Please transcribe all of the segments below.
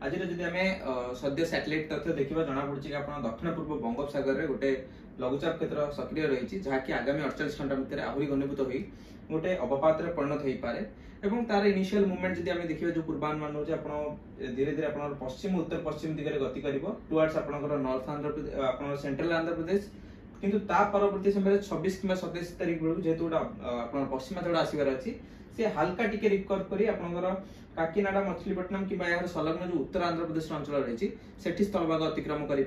आज जदि आम सद्य सैटेलाइट तथ्य देखा जना पड़ी कि आप दक्षिण पूर्व बंगोपसागर में गोटे लघुचाप क्षेत्र सक्रिय रही जहाँकि आगामी 48 घंटा भितर आहरी घनीभूत हो गोटे अवपात परिणत हो पारे एवं तार इनिशियल मूवमेंट जब आम देखिए जो पूर्वानुमान हो धीरे धीरे आप पश्चिम उत्तर पश्चिम दिगरे गति कर टुवर्ड्स आपनकर नॉर्थ आंध्र प्रदेश सेंट्रल आंध्र प्रदेश किंतु ता परवर्ती समय 26 कि 27 तारिख बेलू जेहेतु गोटे पश्चिमांचल आसबार अच्छी से हल्का टिके रिकवर करी आपनकर काकीनाडा मछलीपट्टनम कि संलग्न जो उत्तर आंध्र प्रदेश अंचल रही सेठी स्थलभाग अतिक्रम करें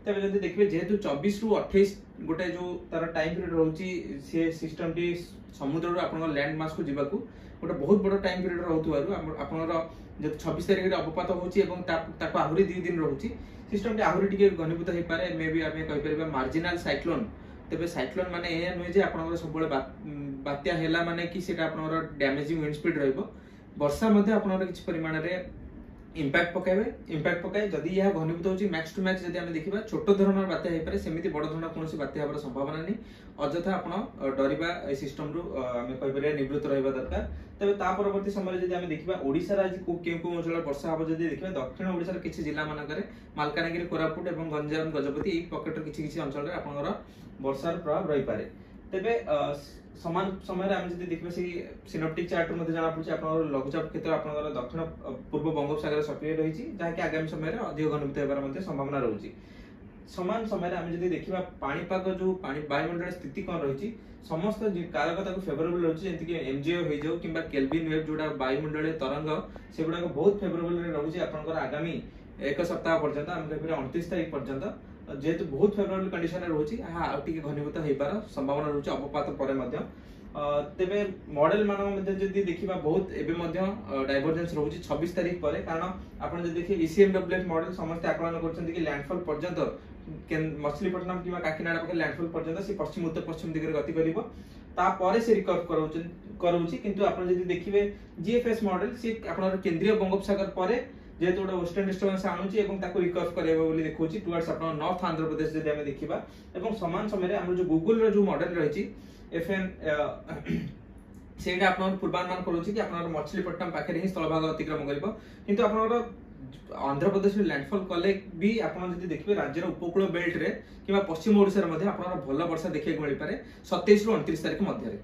तेज जब देखिए जेहेतु 24 रु 28 गोटे जो तार टाइम पीरियड रोचे सी सिस्टम टी समुद्र आप लैंड मास को जावाक गोटे बहुत बड़ टाइम पीरियड रोवर जो 26 तारिख अवपात होता आहरी 2 दिन रोचे सिस्टम टी आहरी टिके घनीभूत हो पारे मे भी आम कहीपर मार्जिनाल साइक्लोन तेज साइक्लोन माने यह नुहे आप सब बात्या है माने कि डैमेजिंग विंड स्पीड वर्षा किसी परिमाण में इम्पैक्ट पकाए जदि यह घनीभूत होची मैक्स टू मैक्स जदि हम देखिबा छोट धरणर बात्या हो पारे सेमिति बड़ धरण कोनोसी बात्या होबार संभावना नहीं अଯଥା आपण डरिबा ए सिस्टम रु हम कहि परिया निवृत्त रहबा दरकार तबे ता परवर्ती समय जदि हम देखिबा ओडिसा आज केउ अंचल वर्षा हबो जदि देखिबा दक्षिण ओडिसा किछि जिल्ला मानकरे मालकानगिरी कोरापुट एवं गंजाम गजपति ए पॉकेट किछि अंचल रे आपनकर वर्षार प्रभाव रही पारे तेबे समान समय आम जब देखिए सिनोप्टिक चार्ट मध्ये जाना पड़ी आप लघुचाप क्षेत्र आप दक्षिण पूर्व बंगोपसागर सक्रिय रही जहाँकि आगामी समय अधिक घनीभूत होबार संभावना रही समान समय आम जब देखा पाणीपाग जो वायुमंडल स्थिति कौन रही समस्त कारक फेवरेबल रही जमीक एमजीओ हो जाऊ कि केल्विन वेव जोड़ा वायुमंडल तरंग से गुड़ाक बहुत फेवरेबल रही आपंकर आगामी एक सप्ताह पर्यंत आम कह 29 तारिख पर्यंत जेहेतु बहुत फेवरेबल कंडीशन रोचे घनीभूत होबार संभावना रोचे अवपात पर तेबे मॉडल मान देखा बहुत एवं डाइवर्जेंस रोचे 26 तारिख पर कारण आप देखिए ईसीएमडब्ल्यूएफ मॉडल समस्त आकलन कर लैंडफॉल पर्यंत मछलीपट्टनम कि काकीनाडा पाखे लैंडफॉल पर्यंत से पश्चिम उत्तर पश्चिम दिगरे गति कर से रिकवर करोची किंतु आप देखिए जीएफएस मॉडल सी आप केंद्रीय बंगोपसागर पर जेहेतु गोटे वेस्टर्न डिस्टर्बेंस आणुची रिकवर करेबो देखुची टुवर्ड्स आपन नॉर्थ आंध्र प्रदेश जदि हम देखिबा एवं समान समय हम जो गूगल रो जो मॉडल रही एफएन सेटा आपन पूर्वानुमान करूची कि आपन मछलीपट्टनम पाखे ही स्थलभाग अतिक्रम करिवो किंतु आपन आंध्र प्रदेश में लैंडफॉल कले भी आपन जदि देखिबे राज्यर उपकूल बेल्ट रे किबा पश्चिम ओडिसा रे मध्ये आपन भल वर्षा देखिए मिल पारे 27 रु 29 तारिख मध्य रे।